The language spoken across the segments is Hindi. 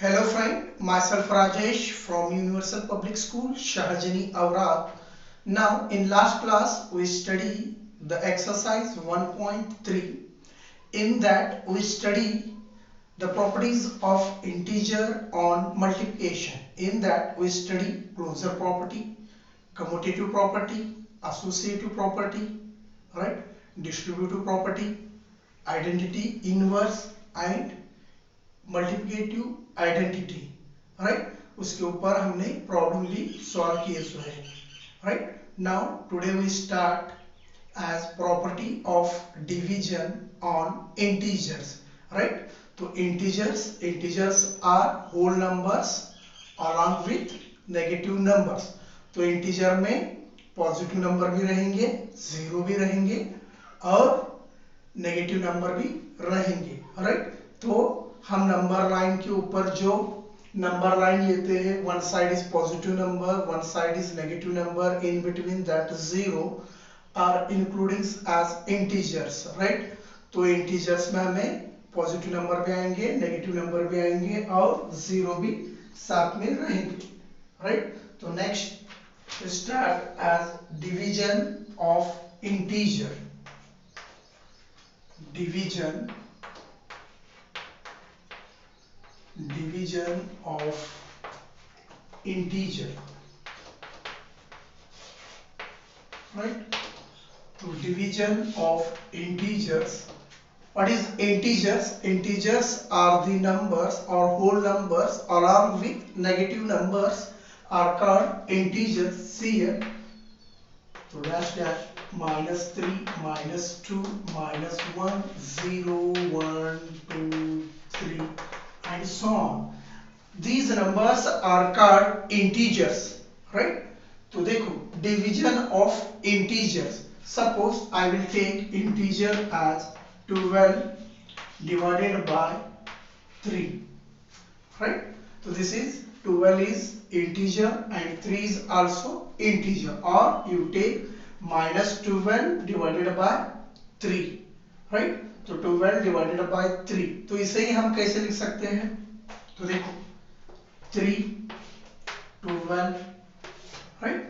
Hello friend, myself Rajesh from Universal Public School, Shahjani Aurad. Now in last class we study the exercise 1.3. In that we study the properties of integer on multiplication. In that we study closure property, commutative property, associative property, right? Distributive property, identity inverse and multiplicative identity right उसके ऊपर हमने प्रॉब्लम ली सॉल्व किए हुए हैं right now today we start as property of division on integers right तो integers are whole numbers along with negative numbers तो इंटीजर में पॉजिटिव नंबर भी रहेंगे जीरो भी रहेंगे और नेगेटिव नंबर भी रहेंगे राइट तो हम नंबर लाइन के ऊपर जो नंबर लाइन लेते हैं one side is positive number one side is negative number in between that zero are including as integers right तो इंटीजर्स में हमें पॉजिटिव नंबर भी आएंगे नेगेटिव नंबर भी आएंगे और जीरो भी साथ में रहेंगे राइट तो next start as division of integer division of integer right to division of integers. What is integers are the numbers or whole numbers along with negative numbers are called integers. See here so dash -3 -2 -1 0 1 2 3 and so on. These numbers are called integers right तो देखो division of integers suppose I will take integer as 12 divided by 3 right so this is 12 is integer and 3 is also integer or you take -12 divided by 3 right तो 12 डिवाइडेड बाय 3 तो इसे ही हम कैसे लिख सकते हैं तो देखो 3 12 राइट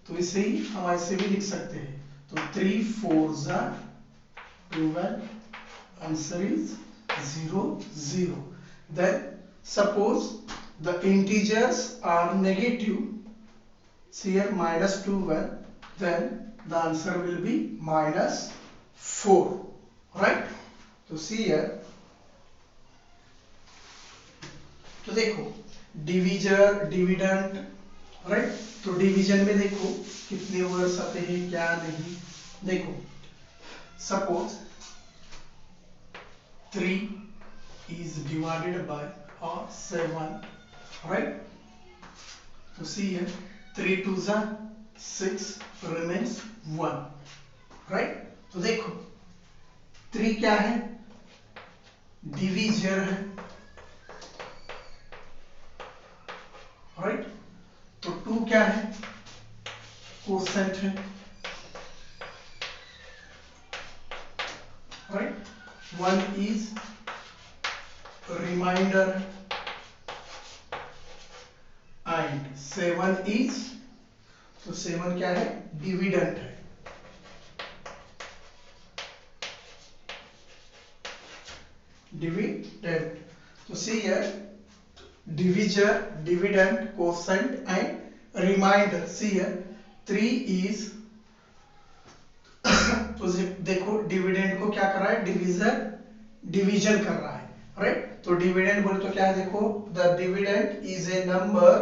तो इसे ही हम ऐसे भी लिख सकते हैं तो 3 4 जा 12 answer is 0 0 then suppose the integers are negative see here -12 then the answer will be -4 right तो सी हियर तो देखो डिवीजर डिविडेंड राइट तो डिवीजन में देखो कितने वर्ड्स आते हैं क्या नहीं देखो suppose 3 is divided by 7 right तो सी हियर 3 2 जा 6 remains 1 राइट तो देखो 3 क्या है डिवीजर है राइट तो 2 क्या है कोसेंट है right 1 is remainder and 7 is तो 7 क्या है डिविडेंड है dividend so see here divisor dividend quotient and remainder see here 3 is तो देखो डिविडेंड को क्या कर रहा है डिविजर डिवीजन कर रहा है राइट तो डिविडेंड बोले तो क्या है देखो the dividend is a number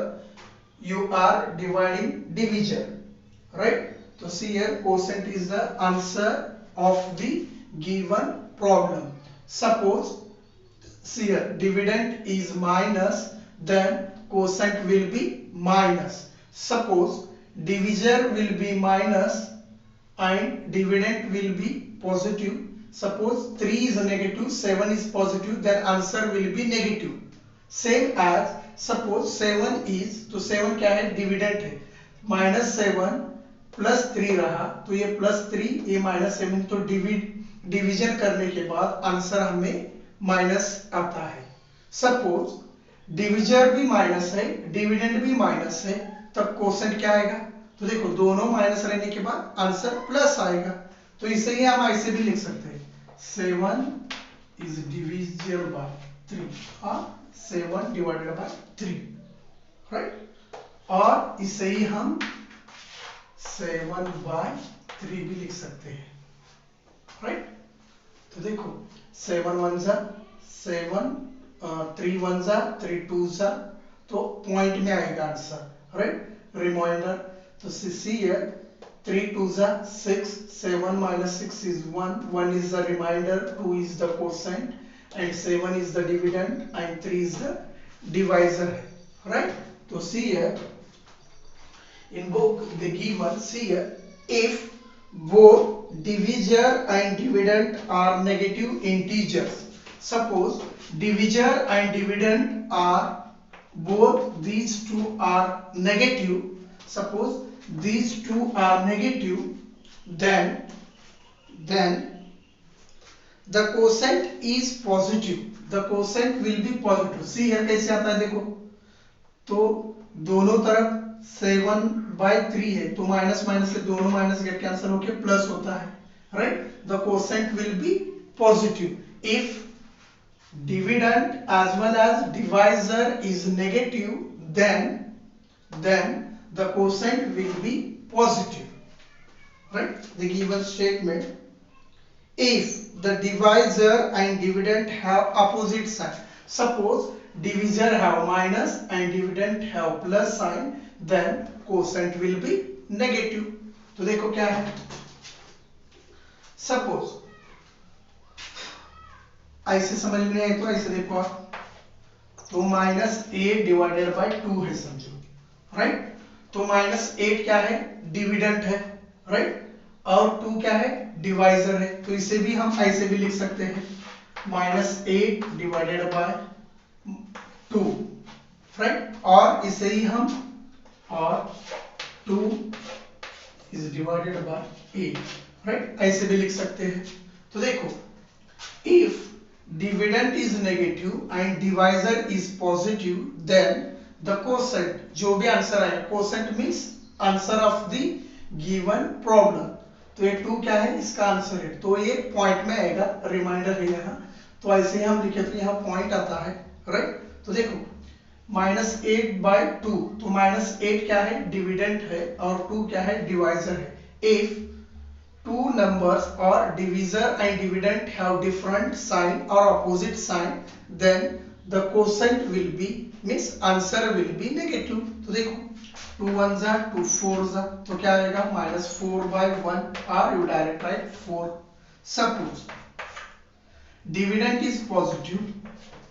you are dividing divisor right तो see here quotient is the answer of the given problem suppose see here dividend is minus then quotient will be minus suppose divisor will be minus and dividend will be positive suppose 3 is negative 7 is positive then answer will be negative same as suppose 7 is तो 7 क्या है डिविडेंड है -7 +3 रहा तो ये +3 ये -7 तो डिवीजन करने के बाद आंसर हमें माइनस आता है सपोज डिविजर भी माइनस है, डिविडेंड भी माइनस है, तब कोसेंट क्या आएगा? तो देखो दोनों माइनस रहने के बाद आंसर प्लस आएगा। तो इसे ही हम ऐसे भी लिख सकते हैं 7 is divisible by 3 और 7 divided by 3, राइट। और इसे ही हम 7/3 भी लिख सकते हैं, राइट। तो देखो 7 1 जा 7, 3 1 जा 3 2 जा, तो पॉइंट में आएगा आंसर, राइट। रिमाइंडर, तो सी हियर 3 2 जा 6, 7 minus 6 is 1, 1 is the remainder, 2 is the quotient, and 7 is the dividend, and 3 is the divisor, right? So see here, in book they given, see here, if both divisor and dividend are negative integers, suppose divisor and dividend are both these two are negative, suppose these two are negative, then the quotient is positive, the quotient will be positive. see here कैसे आता है देखो, तो दोनों तरफ 7/3 है, तो माइनस माइनस से दोनों माइनस गेट कैंसिल होके प्लस होता है, right. The quotient will be positive if dividend as well as divisor is negative, then the quotient will be positive, right? The given statement, if the divisor and dividend have opposite sign, suppose divisor have minus and dividend have plus sign, then quotient will be negative. तो देखो क्या है, suppose ऐसे समझ में नहीं आए तो ऐसे देखो आप, तो -8 डिवाइडेड बाय 2 है समझो, राइट। तो -8 क्या है? डिविडेंड है, राइट। और 2 क्या है? डिवाइजर है। तो इसे भी हम ऐसे भी लिख सकते हैं -8 डिवाइडेड बाय 2, राइट। और इसे ही हम और 2 इज डिवाइडेड बाय 8, राइट, ऐसे भी लिख सकते हैं। तो देखो if dividend is negative and divisor is positive, then the quotient, जो भी आंसर आए, quotient means answer of the given problem, तो ये 2 क्या है? इसका आंसर है, तो ये पॉइंट में आएगा, रिमाइंडर है यहाँ। तो ऐसे ही हम लिखे तो यहाँ पॉइंट आता है, राइट। तो देखो -8/2, तो -8 क्या है? डिविडेंड है, और 2 क्या है? डिवाइजर है। If two numbers or divisor and dividend have different sign or opposite sign, then the quotient will be, means answer will be negative. तो देखो 2 1 जा 2 4 जा, तो क्या आएगा? -4/1, or you direct write 4. Suppose dividend is positive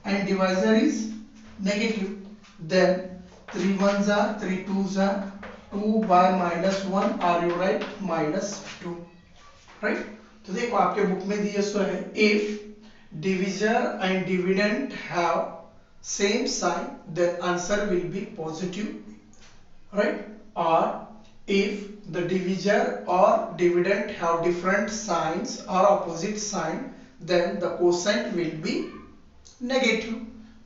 and divisor is negative, then 3 1 जा 3 2 जा 2/-1, or you write -2, राइट। तो देखो आपके बुक में दिया सो है, if divisor and dividend have same sign, then answer will be positive, right. और इफ द डिविजर और डिविडेंड हैव डिफरेंट साइंस और opposite sign, then the quotient will be negative.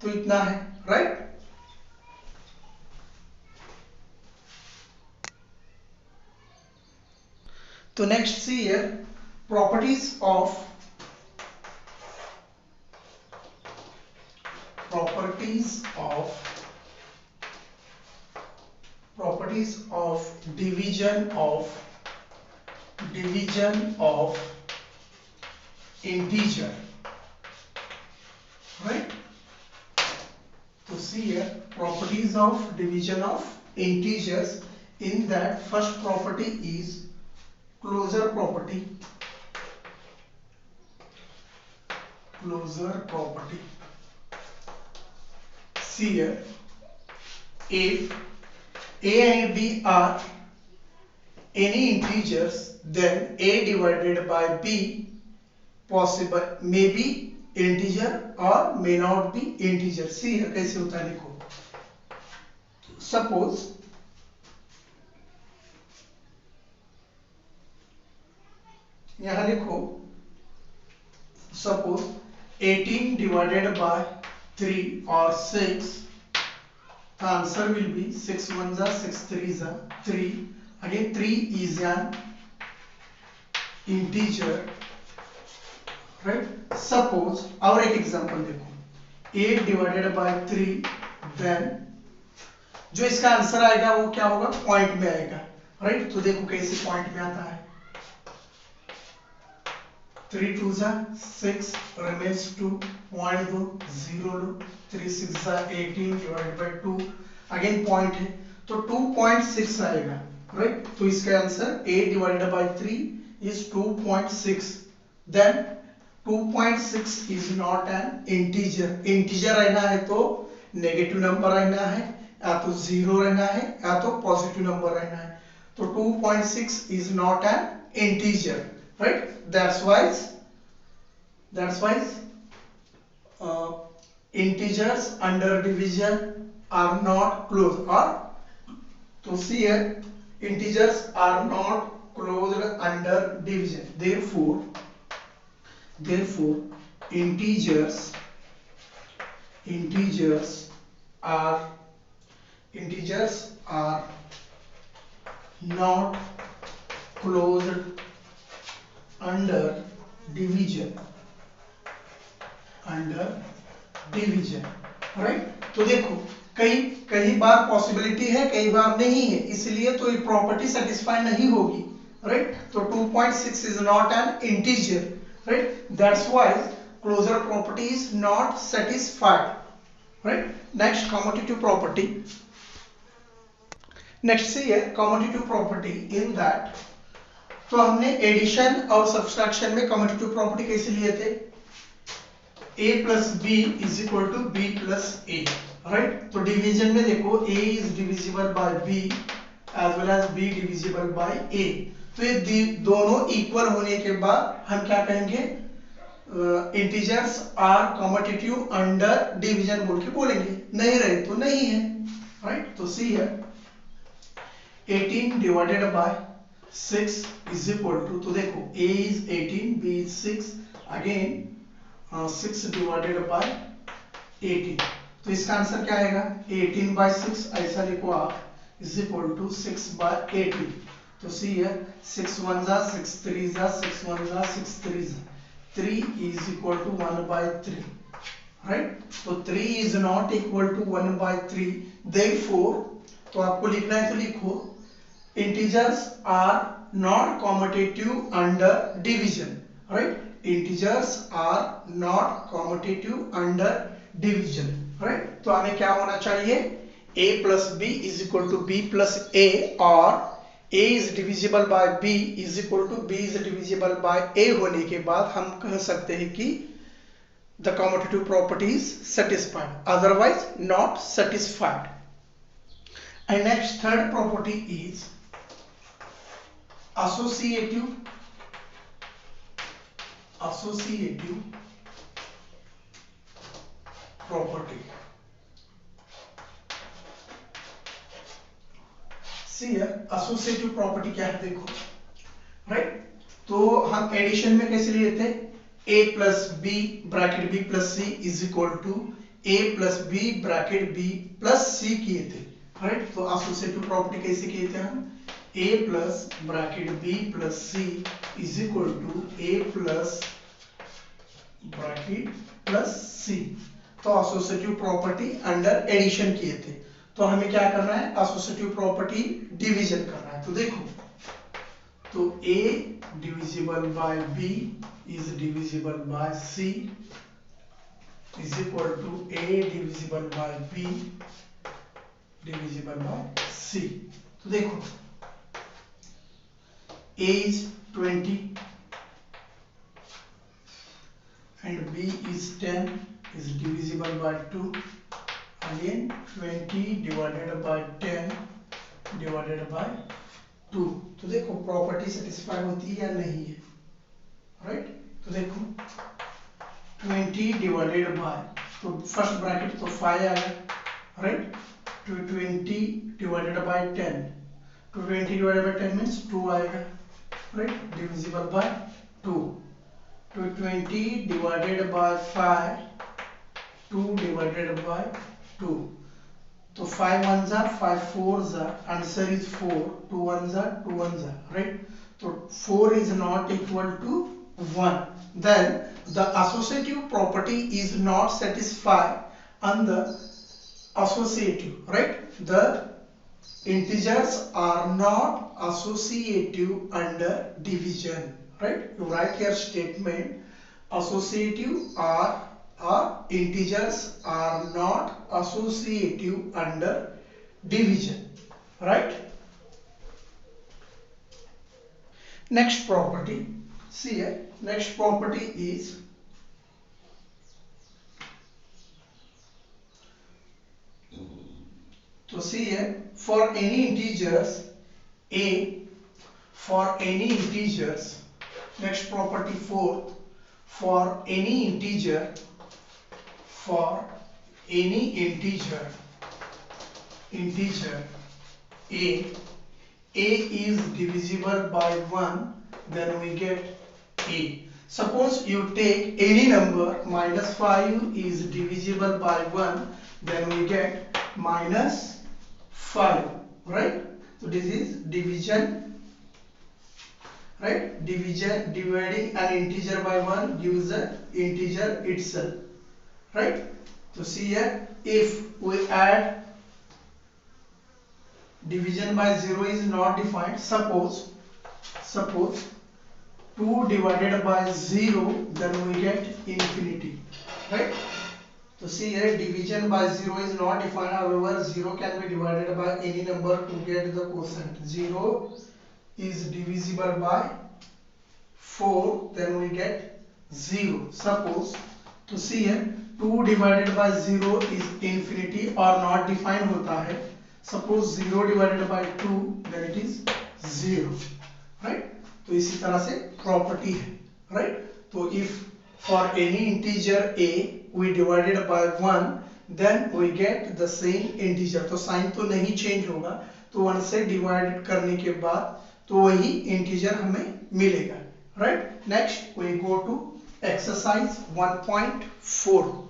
तो इतना है, राइट। तो next see here, properties of division of integer, right? So see here, properties of division of integers. In that, first property is closure property. See here, if a and b are any integers, then a divided by b possible may be integer or may not be integer. See here कैसे होता है देखो, suppose यहाँ लिखो, suppose 18 divided by 3 or 6 The answer will be 6 1s are 6 3s are 3. Again 3 is an integer, right? Suppose और एक एग्जांपल देखो 8 डिवाइडेड बाय 3, देन जो इसका आंसर आएगा वो क्या होगा, पॉइंट में आएगा, राइट? तो देखो कैसे पॉइंट में आता है। 3 2s are 6 remains 2, पॉइंट दो 0 लो, 3 6s are 18 divided by 2, again point है तो 2.6 आएगा, राइट? तो इसका answer 8 divided bye 3 is 2.6. then 2.6 is not an integer. Integer रहना है तो नेगेटिव नंबर रहना है, या तो जीरो रहना है, या तो पॉजिटिव नंबर रहना है। तो 2.6 is not an integer, right? That's why integers under division are not closed, or to see here integers are not closed under division. Therefore integers are not closed under division, right? तो देखो कई बार पॉसिबिलिटी है, कई बार नहीं है, इसलिए तो ये प्रॉपर्टी सेटिस्फाई नहीं होगी, राइट? तो 2.6 is not an integer, right? That's why closure property is not satisfied, right? Next commutative property, next से है कम्यूटेटिव प्रॉपर्टी इन दैट, तो हमने एडिशन और सब्सट्रैक्शन में कम्यूटेटिव प्रॉपर्टी कैसे लिए थे, a plus b is equal to b plus a, right? तो डिवीजन में देखो a is divisible by b as well as b divisible by a, तो ये दोनों इक्वल होने के बाद हम क्या कहेंगे, integers are commutative under division बोल के बोलेंगे, नहीं रहे तो नहीं है, राइट? तो सी है 18 divided by 6 is equal to, तो देखो a is 18, b is 6, again 6 divided by 18, तो इसका आंसर क्या आएगा, 18 बाय 6 ऐसा लिखो आप, इज इक्वल टू 6 बाय 18, तो सी है 6 1s are 6 3s are 6 1s are 6 3s are 3 is equal to 1 by 3, right? तो 3 is not equal to 1 by 3, therefore तो आपको लिखना है तो लिखो integers are not commutative under division, right? Integers are not commutative under division, right? तो हमें क्या होना चाहिए, a plus b is equal to b plus a, or a is divisible by b is equal to b is divisible by a होने के बाद हम कह सकते हैं कि the commutative property is satisfied, otherwise not satisfied. And next third property is associative property. See here, associative property क्या है देखो, राइट? तो हम एडिशन में कैसे लिए थे, a plus b bracket b plus c is equal to a plus b bracket b plus c किए थे, राइट? तो एसोसिएटिव प्रॉपर्टी कैसे किए थे हम, a plus bracket b plus c is equal to a plus bracket plus c, तो एसोसिएटिव प्रॉपर्टी अंडर एडिशन किए थे। तो हमें क्या करना है, एसोसिएटिव प्रॉपर्टी डिवीजन करना है। तो देखो, तो a divisible by b is divisible by c is equal to a divisible by b divisible by c। तो देखो a is 20 and b is 10 is divisible by 2, again 20 divided by 10 divided by 2। तो देखो प्रॉपर्टी सेटिस्फाई होती है या नहीं है, राइट? तो देखो 20 डिवाइडेड बाय, तो फर्स्ट ब्रैकेट तो 5 आएगा, राइट? तो 20 डिवाइडेड बाय 10, तो 20 डिवाइडेड बाय 10 मींस 2 आएगा, राइट? Divisible by 2। तो 20 डिवाइडेड बाय 5, 2 डिवाइडेड बाय 2, तो 5 1 जा 5 4 जा, आंसर इज 4, 2 1 जा 2 1 जा, राइट। तो 4 is not equal to 1, then the associative property is not satisfied on the associative, right? The integers are not associative under division, right? You write here statement associative or integers are not associative under division, right? Next property, see here, next property is to see here, for any integers a, for any integers, next property fourth, for any integer, for any integer a is divisible by 1, then we get a. Suppose you take any number, minus 5 is divisible by 1, then we get minus 5, right? So this is division, right? Division, dividing an integer by 1 gives the integer itself, right? So see here, if we add, division by 0 is not defined. Suppose 2 divided by 0, then we get infinity, right? So see here, division by 0 is not defined. However, 0 can be divided by any number to get the quotient. 0 is divisible by 4, then we get 0. Suppose, to see here, 2 divided by 0 is infinity or not defined होता है. Suppose 0 divided by 2, then it is 0, right? तो इसी तरह से प्रॉपर्टी है, right? तो if for any integer a we divided by 1, then we get the same integer. तो साइन तो नहीं चेंज होगा, तो 1 से डिवाइड करने के बाद तो वही इंटीजर हमें मिलेगा, right? Next we go to exercise 1.4.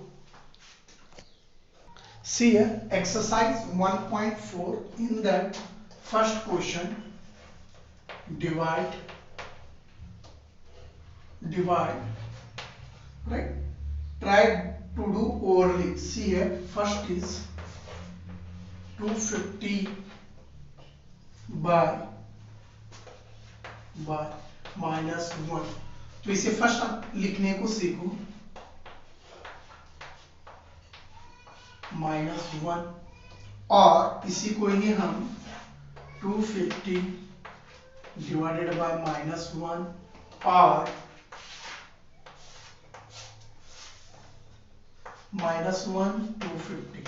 See here, exercise 1.4. In that first question, divide, right? Try to do orally. See here, first is 250 by minus 1. तो इसे फर्स्ट लिखने को सीखो, -1, और इसी को ही हम 250 डिवाइडेड बाय -1 और -1 250,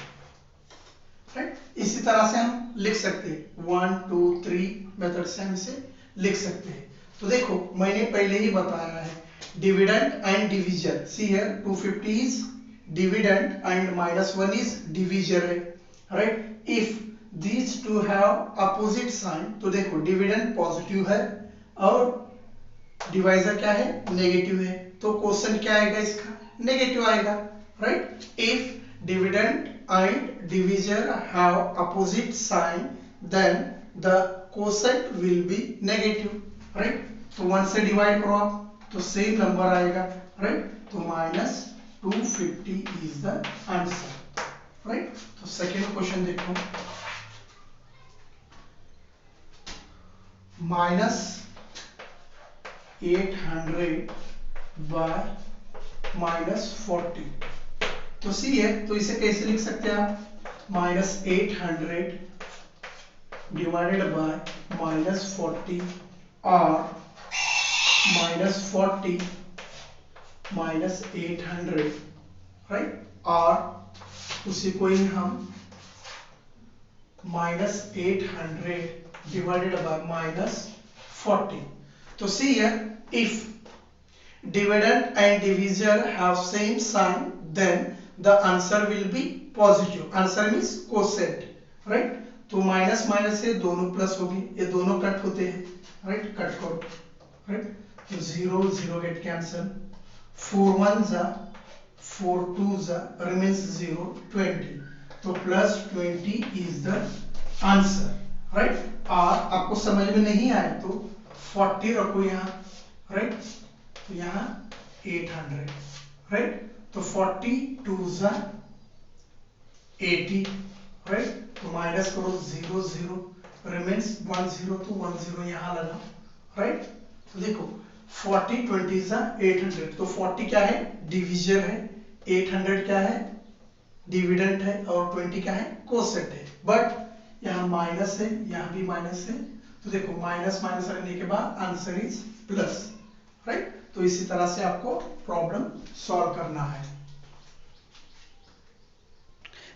राइट? इसी तरह से हम लिख सकते हैं, 1 2 3 मेथड से हम इसे लिख सकते हैं. तो देखो मैंने पहले ही बताया है dividend and division. See here 250 is dividend and -1 is divisor है, right? If these two have opposite sign, तो देखो डिविडेंड पॉजिटिव है और डिवाइजर क्या है, नेगेटिव है, तो क्वेश्चन क्या आएगा इसका, नेगेटिव आएगा, right? If dividend and divisor have opposite sign, then the quotient will be negative, right? तो 1 से डिवाइड करो आप तो सेम नंबर आएगा, राइट? तो -250 इज द आंसर, राइट? तो सेकेंड क्वेश्चन देखो, -800 बाय -40. तो सी है, तो इसे कैसे लिख सकते हैं आप, -800 डिवाइडेड बाय -40 और -40 -800, राइट? और उसी को ही हम -800 divided by -40. तो see here, if dividend and divisor have same sign, then the answer will be positive. Answer means quotient, right? तो माइनस माइनस से दोनों प्लस होगी, ये दोनों कट होते हैं, राइट? कट करो, राइट? तो 0 0 गेट कैंसल, 4 1 जा 4 2 जा रिमेन्स 0 20. तो +20 इज द आंसर, राइट। और आपको समझ में नहीं आए तो 40 रखो यहाँ, राइट। तो यहाँ 800, राइट। तो 40 2 ज़ा 80, राइट। तो माइनस करो 0 0, रिमेन्स 1 0, तो 1 0 यहाँ लगा, राइट। तो देखो 40 20 ज़ा 800, तो 40 क्या है, डिविजन है, 800 क्या है, डिविडेंड है, और 20 क्या है, कोसेंट है। बट यहाँ माइनस है, यहाँ भी माइनस है, तो देखो माइनस माइनस रखने के बाद आंसर इज प्लस, राइट। तो इसी तरह से आपको प्रॉब्लम सॉल्व करना है।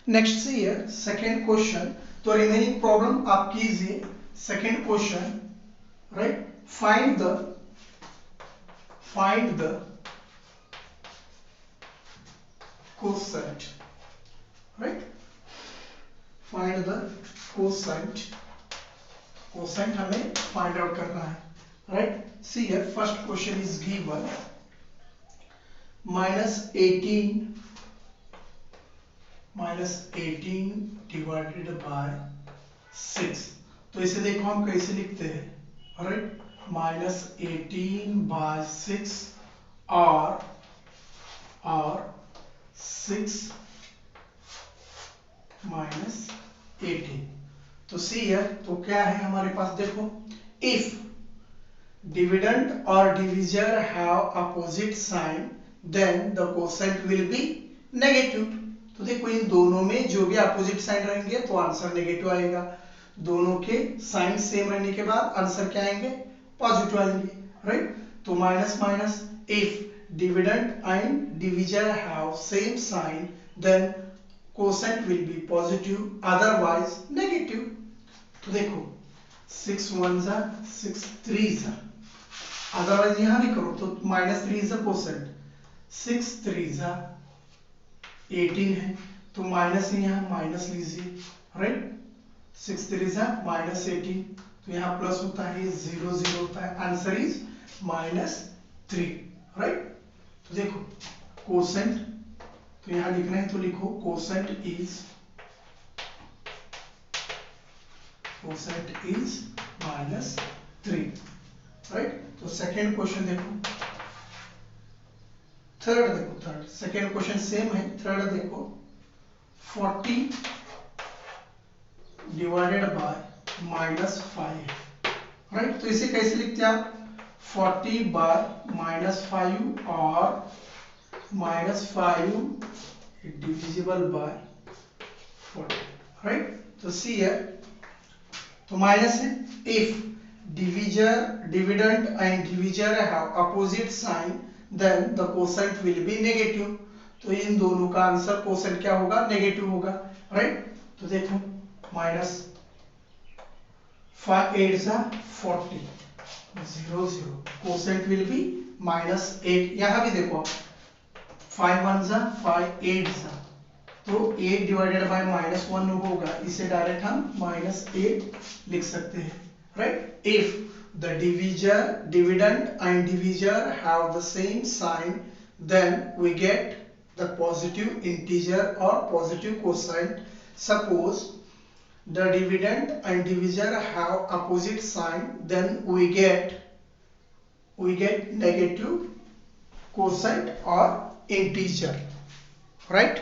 नेक्स्ट सी सेकेंड क्वेश्चन, तो रिमेनिंग प्रॉब्लम आप कीजिए। Second question, right, find the quotient, right, find the quotient, quotient हमें फाइंड आउट करना है, right. See here first question is given -18 divided by 6। तो इसे देखो हम कैसे लिखते हैं, राइट, -18/6 और 6 - 18। तो सी हियर, तो क्या है हमारे पास, देखो इफ डिविडेंड और divisor have opposite sign then the quotient will be negative. तो देखो इन दोनों में जो भी अपोजिट साइन रहेंगे तो आंसर नेगेटिव आएगा, दोनों के साइन सेम रहने के बाद आंसर क्या आएंगे, पॉजिटिव आएंगे, राइट। तो minus minus, if dividend and divisor have same sign then quotient will be positive, otherwise negative. तो देखो 6 1 ज़ा 6 3 ज़ा, अदरवाइज यहां भी करो तो -3 इज द कोसेंट, 6 3 ज़ा 18 है, तो माइनस ही यहाँ माइनस लीजिए, राइट। 6 3 ज़ा -18, तो यहाँ प्लस होता है, 0 0 होता है, आंसर इज -3, राइट। तो देखो कोसेंट, तो यहाँ लिखना है तो लिखो कोसेंट इज -3, राइट। तो सेकेंड क्वेश्चन देखो, थर्ड देखो, थर्ड सेकेंड क्वेश्चन सेम है, थर्ड देखो 40 डिवाइडेड बाय -5, राइट। तो इसे कैसे लिखते हैं आप, 40 बाय -5 और -5 डिविजिबल बाय 40, राइट। तो सी है, तो माइनस है, if dividend and divisor have opposite sign then the quotient will be negative. तो इन दोनों का आंसर कोसेंट क्या होगा, नेगेटिव होगा, राइट। तो देखो -5 8 ज़ा 40 0 0, कोसेंट विल बी -8। यहां भी देखो 5 1 ज़ा 5 8 ज़ा, तो 8 डिवाइडेड बाय -1 होगा, इसे डायरेक्ट हम -8 लिख सकते हैं, right. If the dividend and divisor have the same sign then we get the positive integer or positive quotient. Suppose the dividend and divisor have opposite sign then we get negative quotient or integer, right.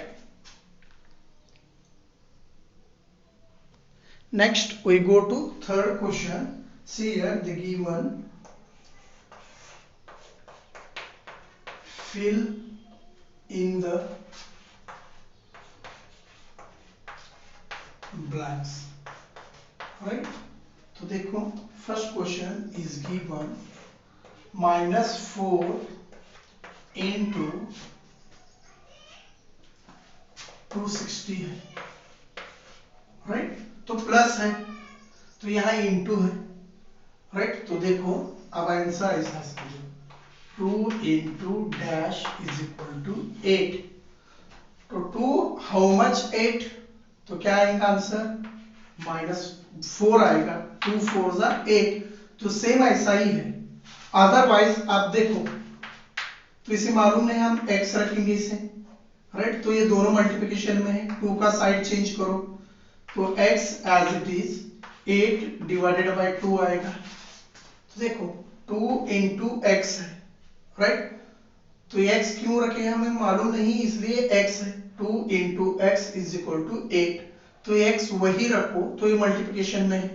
Next we go to third question. See here the given, fill in the blanks, right. तो देखो first question is given -4 into 260 है, राइट। तो प्लस है तो यहाँ इंटू है, राइट। तो देखो अब आंसर ऐसा 2 into dash is equal to 8। तो 2 हाउ मच 8, तो क्या आएगा आंसर, -4 आएगा, 2 4 ज़ा 8। तो सेम ऐसा ही है, अदरवाइज आप देखो तो इसे मालूम नहीं, हम x रखेंगे इसे, राइट। तो ये दोनों मल्टीप्लिकेशन में है, 2 का साइड चेंज करो तो x as it is 8 divided by 2 आएगा। तो देखो 2 इंटू एक्स है, राइट। तो ये x क्यों रखे हमें मालूम नहीं, इसलिए x है। 2 into x is equal to 8। तो ये x वही रखो, तो ये मल्टीप्लिकेशन में है,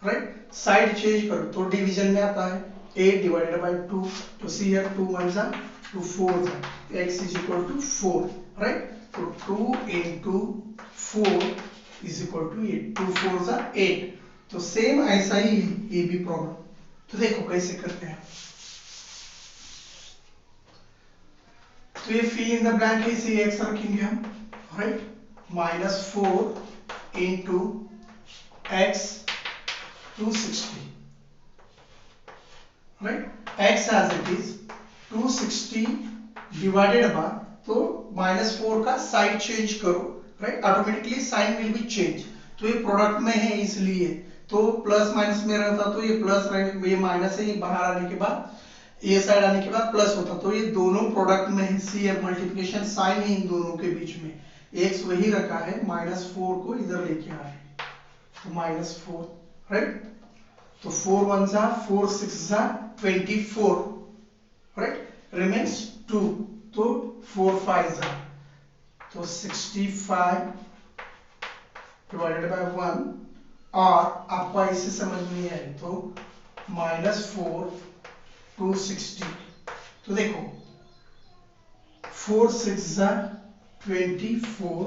राइट। साइड चेंज करो तो डिवीजन में आता है, 8 डिवाइडेड बाय 2। तो सी हियर 2 1 जा 2 4 जा, x is equal to 4, right. तो 2 इंटू 4 इज इक्वल टू 8, 2 4 जा 8। तो सेम ऐसा ही है ये भी प्रॉब्लम। तो देखो कैसे करते हैं। तो ये फिल इन द ब्लैंक है, इसे x रखेंगे हम, right. -4 into x 260, right. x as it is 260 divided by, तो -4 का साइड चेंज करो, right. Automatically sign will be change. तो ये प्रोडक्ट में है इसलिए, तो प्लस माइनस में रहता तो ये प्लस, ये माइनस है, ये बाहर आने के बाद, ये साइड आने के बाद प्लस होता। तो ये दोनों प्रोडक्ट में है, सी है मल्टीप्लिकेशन साइन है इन दोनों के बीच में। एक्स वही रखा है, -4 को इधर लेके आ रहे, तो -4, राइट। तो 4 1 जा 4 6 जा 24, राइट। रिमेन्स 2, तो 4 5 जा, तो 65 डिवाइडेड बाय 1। और आपको ऐसे समझ में आए तो -4 260। तो देखो 4 6 जा 24,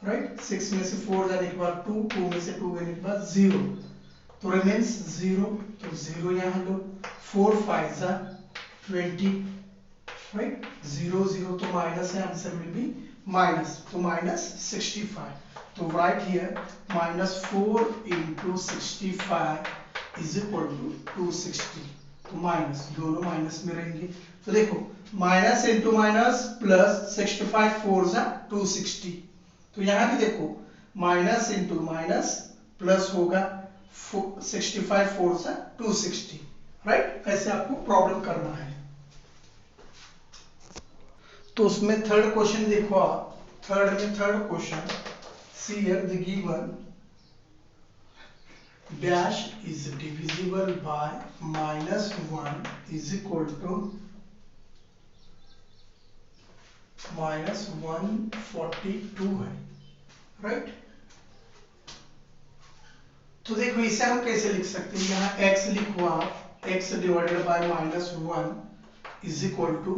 राइट। 6 में से 4 जाने के बाद 2, 2 में से 2 जाने के बाद 0, तो रिमेन्स 0, तो 0 यहाँ लो। 4 5 जा 20, राइट। 0 0 तो माइनस है, आंसर विल बी माइनस, तो -65। तो right here -4 into 65 is equal to 260। तो माइनस, दोनों माइनस में रहेंगे। तो देखो माइनस इंटू माइनस प्लस, 65 4 जा 260। तो यहाँ भी देखो माइनस इंटू माइनस प्लस होगा, 65 4 जा 260, राइट। ऐसे आपको प्रॉब्लम करना है। तो उसमें थर्ड क्वेश्चन देखो आप, third question, see here the given dash is divisible by -1 is equal to -142 है, राइट। तो देखो इसे हम कैसे लिख सकते हैं, यहाँ x लिखो आप, x divided by -1 is equal to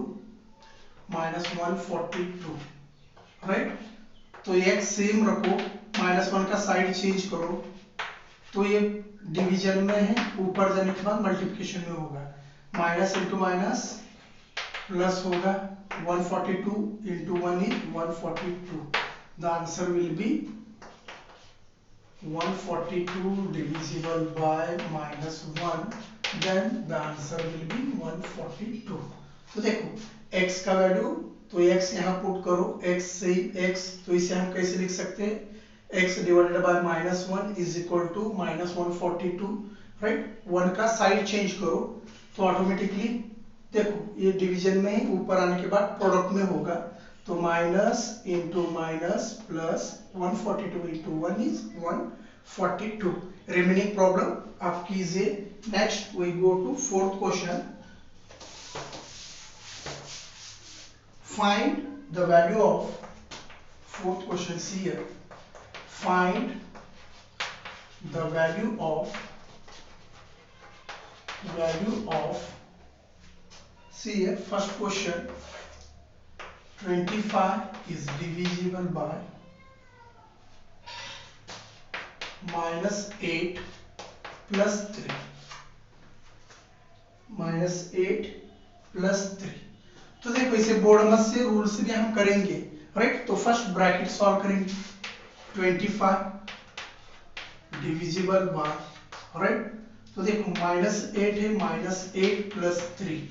-142, right. तो x सेम रखो, -1 का साइड चेंज करो, तो ये डिवीजन में है, ऊपर जाने के बाद मल्टीप्लिकेशन में होगा, माइनस इंटू माइनस प्लस होगा, 142 into 1 is 142। The answer will B 142 divisible by -1, then the answer will be 142। तो देखो x का वैल्यू, तो x यहाँ पुट करो, x से x, तो इसे हम कैसे लिख सकते हैं, x divided by -1 is equal to -142, right. 1 का साइड चेंज करो तो ऑटोमेटिकली देखो ये डिवीजन में ऊपर आने के बाद प्रोडक्ट में होगा, तो minus into minus plus 142 into 1 is 142। Remaining problem आप कीजिए। Next we go to fourth question, find the value of, fourth question see here, find the value of see here first question, 25 is divisible by -8 plus 3, -8 plus 3। तो देखो इसे बोर्ड मत से रूल से भी हम करेंगे, राइट। तो फर्स्ट ब्रैकेट सॉल्व करेंगे, 25 डिविजिबल बाय, राइट। तो देखो -8 है, -8 प्लस 3,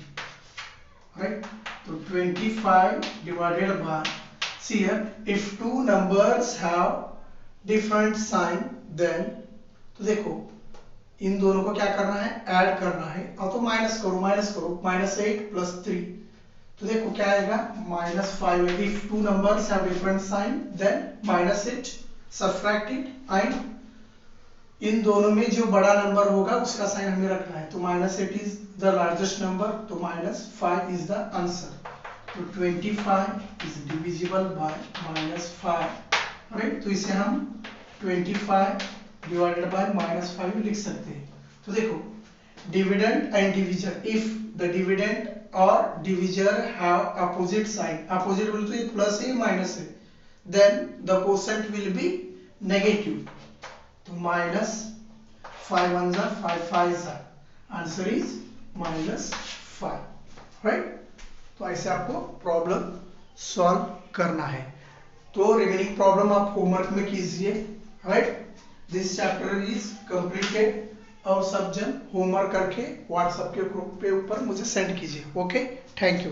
राइट। तो 25 divided by, see here if two numbers have different sign then, तो देखो इन दोनों को क्या करना है, ऐड करना है, और तो माइनस करो, -8 प्लस 3, तो देखो क्या आएगा -5। If two numbers have different sign then minus it, subtract it, and इन दोनों में जो बड़ा नंबर होगा उसका साइन हमें रखना है। तो -8 इज द लार्जेस्ट नंबर, तो -5 इज द आंसर। तो 25 इज डिविजिबल बाय -5, राइट। तो इसे हम 25 डिवाइडेड बाय -5 लिख सकते हैं। तो देखो dividend and divisor, if the dividend और divisor have opposite sign, opposite बोले तो ये प्लस है माइनस है, then the quotient will be negative. तो -5 1 जा 5 5 जा, आंसर इज -5, राइट। तो ऐसे आपको प्रॉब्लम सॉल्व करना है। तो रिमेनिंग प्रॉब्लम आप होमवर्क में कीजिए, right. This chapter is completed. और सब जन होमवर्क करके व्हाट्सएप के ग्रुप पे ऊपर मुझे सेंड कीजिए। Okay, thank you.